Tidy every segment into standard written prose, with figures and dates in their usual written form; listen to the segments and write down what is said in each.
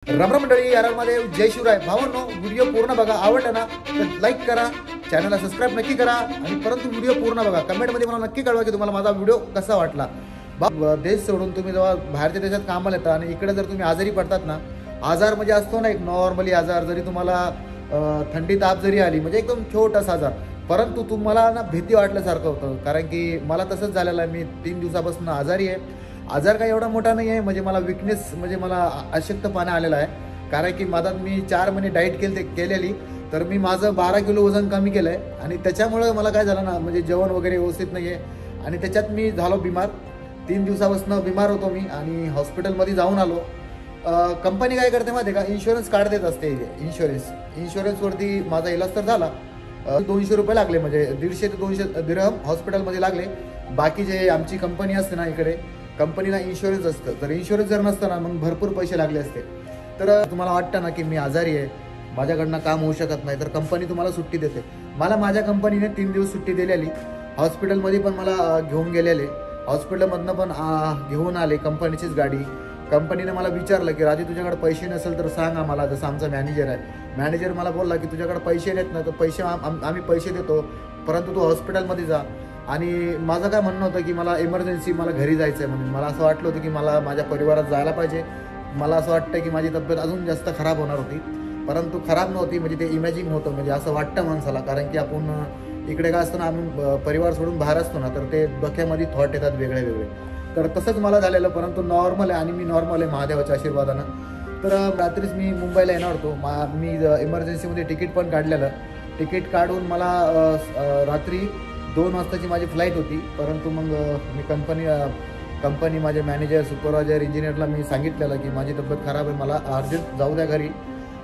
राम मंडळी, आर महादेव, जय शिवराय. भावांनो, व्हिडिओ पूर्ण बघा. आवडला ना तर लाईक करा, चॅनलला सबस्क्राईब नक्की करा आणि परंतु व्हिडिओ पूर्ण बघा. कमेंटमध्ये मला नक्की कळवा की तुम्हाला माझा व्हिडिओ कसा वाटला. देश सोडून तुम्ही जेव्हा बाहेरच्या देशात कामाला येता आणि इकडे जर तुम्ही आजारी पडतात ना, आजार म्हणजे असतो ना एक नॉर्मली आजार, जरी तुम्हाला थंडी ताप जरी आली म्हणजे एकदम छोटासा आजार, परंतु तुम्हाला ना भीती वाटल्यासारखं होतं. कारण की मला तसंच झालेलं आहे. मी 3 दिवसापासून आजारी आहे. आजार काही एवढा मोठा नाही आहे, म्हणजे मला विकनेस म्हणजे मला अशक्तपणा आलेला आहे. कारण की माझा मी 4 महिने डाएट केलेली, तर मी माझं 12 किलो वजन कमी केलं आहे आणि त्याच्यामुळे मला काय झालं ना, म्हणजे जेवण वगैरे व्यवस्थित नाही आहे आणि त्याच्यात मी झालो बिमार. 3 दिवसापासून बिमार होतो मी आणि हॉस्पिटलमध्ये जाऊन आलो. कंपनी काय करते माहिती आहे का, इन्शुरन्स कार्ड देत असते. इन्शुरन्सवरती माझा इलाज तर झाला. 200 रुपये लागले, म्हणजे 150 ते 200 दिरहम हॉस्पिटलमध्ये लागले. बाकी जे आमची कंपनी असते ना, इकडे कंपनीला इन्शुरन्स असतं, तर इन्शुरन्स जर नसतं ना मग भरपूर पैसे लागले असते. तर तुम्हाला वाटतं ना की मी आजारी आहे, माझ्याकडनं काम होऊ शकत नाही, तर कंपनी तुम्हाला सुट्टी देते. मला माझ्या कंपनीने 3 दिवस सुट्टी दिलेली. हॉस्पिटलमध्ये पण मला घेऊन गेलेले, हॉस्पिटलमधनं पण घेऊन आले कंपनीचीच गाडी. कंपनीने मला विचारलं की राजू, तुझ्याकडे पैसे नसेल तर सांग आम्हाला. जसं आमचा मॅनेजर आहे, मॅनेजर मला बोलला की तुझ्याकडे पैसे नाहीत ना, तर पैसे आम्ही पैसे देतो, परंतु तू हॉस्पिटलमध्ये जा. आणि माझं काय म्हणणं होतं की मला इमर्जन्सी, मला घरी जायचं आहे म्हणून. मला असं वाटलं होतं की मला माझ्या परिवारात जायला पाहिजे. मला असं वाटतं की माझी तब्येत अजून जास्त खराब होणार होती, परंतु खराब नव्हती. म्हणजे ते इमॅजिन होतं, म्हणजे असं वाटतं माणसाला. कारण की आपण इकडे काय असतो ना, आम्ही परिवार सोडून बाहेर असतो ना, तर ते डोक्यामध्ये थॉट येतात वेगळे वेगळे. तर तसंच मला झालेलं, परंतु नॉर्मल आहे आणि मी नॉर्मल आहे महादेवाच्या आशीर्वादानं. तर रात्रीच मी मुंबईला येणार होतो. मी इमर्जन्सीमध्ये तिकीट पण काढलेलं. तिकीट काढून मला रात्री 2 वाजताची माझी फ्लाईट होती. परंतु मग मी कंपनी माझे मॅनेजर, सुपरवायझर, इंजिनियरला मी सांगितलेलं की माझी तब्येत खराब आहे, मला अर्जंट जाऊ द्या घरी.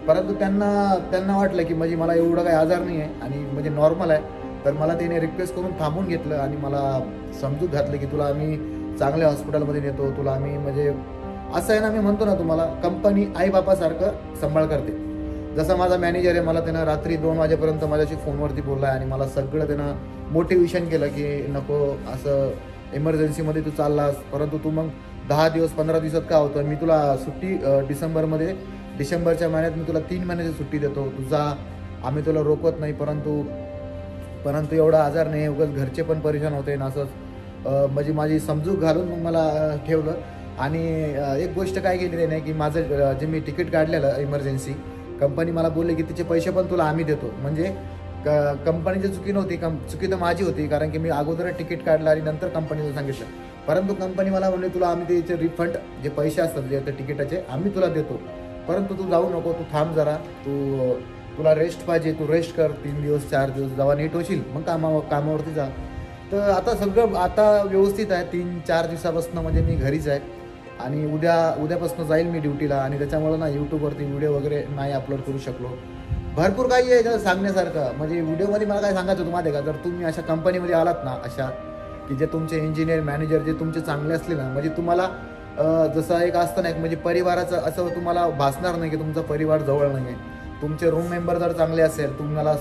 परंतु त्यांना वाटलं की म्हणजे मला एवढं काही आजार नाही आहे आणि म्हणजे नॉर्मल आहे. तर मला त्याने रिक्वेस्ट करून थांबून घेतलं आणि मला समजूत घातलं की तुला आम्ही चांगल्या हॉस्पिटलमध्ये नेतो, तुला आम्ही म्हणजे असं आहे ना, मी म्हणतो ना तुम्हाला, कंपनी आईबापासारखं सांभाळ करते. जसं माझा मॅनेजर आहे, मला त्यानं रात्री 2 वाजेपर्यंत माझ्याशी फोनवरती बोलला आहे आणि मला सगळं त्यानं मोटिवेशन केलं की नको असं, इमर्जन्सीमध्ये तू चाललास, परंतु तू मग 10 दिवस 15 दिवसात का होतं, मी तुला सुट्टी डिसेंबरच्या महिन्यात मी तुला 3 महिन्याची सुट्टी देतो, तुझा आम्ही तुला रोखवत नाही, परंतु एवढा आजार नाही, उगाच घरचे पण परेशान होते ना, असंच म्हणजे माझी समजूत घालून मग मला ठेवलं. आणि एक गोष्ट काय केली नाही की माझं जे मी तिकीट काढलेलं इमर्जन्सी, कंपनी मला बोलले की तिचे पैसे पण तुला आम्ही देतो. म्हणजे कंपनीची चुकी नव्हती, चुकी तर माझी होती, कारण की मी अगोदर तिकीट काढलं आणि नंतर कंपनीला सांगितलं. परंतु कंपनी मला म्हणले तुला आम्ही त्याचे रिफंड, जे पैसे असतात जे तिकिटाचे, आम्ही तुला देतो, परंतु तू जाऊ नको, तू थांब जरा, तुला रेस्ट पाहिजे, तू रेस्ट कर 3 दिवस 4 दिवस, जेव्हा नीट होशील मग कामावरती जा. तर आता सगळं आता व्यवस्थित आहे. 3-4 दिवसापासून म्हणजे मी घरीच आहे आणि उद्यापासून जाईल मी ड्युटीला. आणि त्याच्यामुळे ना यूट्यूबवरती व्हिडिओ वगैरे नाही अपलोड करू शकलो. भरपूर काही आहे सांगण्यासारखं. म्हणजे व्हिडिओमध्ये मला काय सांगायचं होतं माहिती आहे का, जर तुम्ही अशा कंपनीमध्ये आलात ना, अशा की जे तुमचे इंजिनियर, मॅनेजर जे तुमचे चांगले असले ना, म्हणजे तुम्हाला जसं एक असतं ना, एक म्हणजे परिवाराचं असं तुम्हाला भासणार नाही की तुमचा परिवार जवळ नाही आहे. तुमचे रूम मेंबर जर चांगले असेल, तुम्हाला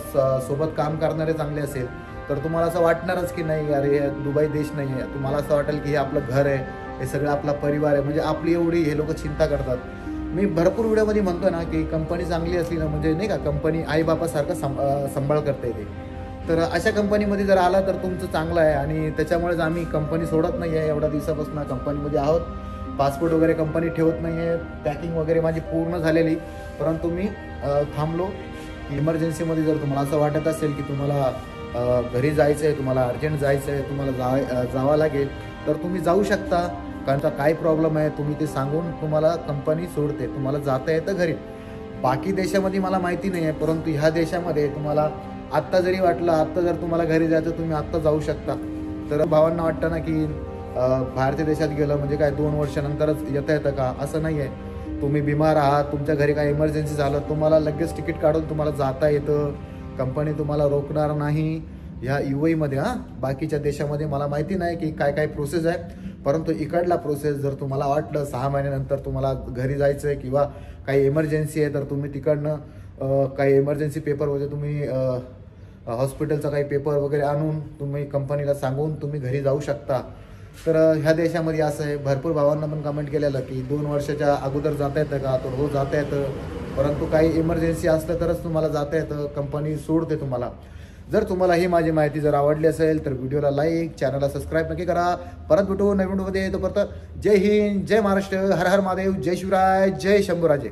सोबत काम करणारे चांगले असेल, तर तुम्हाला असं वाटणारच की नाही अरे दुबई देश नाही आहे. तुम्हाला असं वाटेल की हे आपलं घर आहे, हे सगळं आपला परिवार आहे, म्हणजे आपली एवढी हे लोक चिंता करतात. मी भरपूर व्हिडिओमध्ये म्हणतो ना की कंपनी चांगली असली ना, म्हणजे नाही का, कंपनी आईबापासारखं सांभाळ करता येते. तर अशा कंपनीमध्ये जर आला तर तुमचं चांगलं आहे. आणि त्याच्यामुळेच आम्ही कंपनी सोडत नाही आहे. एवढ्या दिवसापासून कंपनीमध्ये आहोत. पासपोर्ट वगैरे कंपनी ठेवत नाही आहे. पॅकिंग वगैरे माझी पूर्ण झालेली, परंतु मी थांबलो. इमर्जन्सीमध्ये जर तुम्हाला असं वाटत असेल की तुम्हाला घरी जायचं आहे, तुम्हाला अर्जंट जायचं आहे, तुम्हाला जावं लागेल, तर तुम्ही जाऊ शकता. कारण का काय प्रॉब्लेम आहे तुम्ही ते सांगून तुम्हाला कंपनी सोडते, तुम्हाला जाता येतं घरी. बाकी देशामध्ये मला माहिती नाही आहे, परंतु ह्या देशामध्ये तुम्हाला आत्ता जरी वाटलं, आत्ता जर तुम्हाला घरी जायचं, तुम्ही आत्ता जाऊ शकता. तर भावांना वाटतं ना की बाहेरच्या देशात गेलं म्हणजे काय 2 वर्षानंतरच येतं का, असं नाही आहे. तुम्ही बिमार आहात, तुमच्या घरी काय इमर्जन्सी झालं, तुम्हाला लगेच तिकीट काढून तुम्हाला जाता येतं. कंपनी तुम्हाला रोखणार नाही ह्या UAEमध्ये. बाकीच्या देशामध्ये मला माहिती नाही की काय काय प्रोसेस आहे, परंतु इकडला प्रोसेस जर तुम्हाला वाटलं 6 महिन्यानंतर तुम्हाला घरी जायचं आहे किंवा काही इमर्जन्सी आहे, तर तुम्ही तिकडनं काही इमर्जन्सी पेपर वगैरे तुम्ही हॉस्पिटलचा काही पेपर वगैरे आणून तुम्ही कंपनीला सांगून तुम्ही घरी जाऊ शकता. तर ह्या देशामध्ये असं आहे, भरपूर भावांना पण कमेंट केलेलं की 2 वर्षाच्या अगोदर जाता येतं का, तर हो जाता येतं, परंतु काही इमर्जन्सी असलं तरच तुम्हाला जाता येतं, कंपनी सोडते तुम्हाला. जर तुम्हाला ही माझी माहिती जर आवडली असेल तर व्हिडिओला लाईक, चॅनलला सबस्क्राईब नक्की करा. परत भेटू नवीन व्हिडिओमध्ये. तोपर्यंत जय हिंद, जय महाराष्ट्र, हर हर महादेव, जय शिवराय, जय शंभूराजे.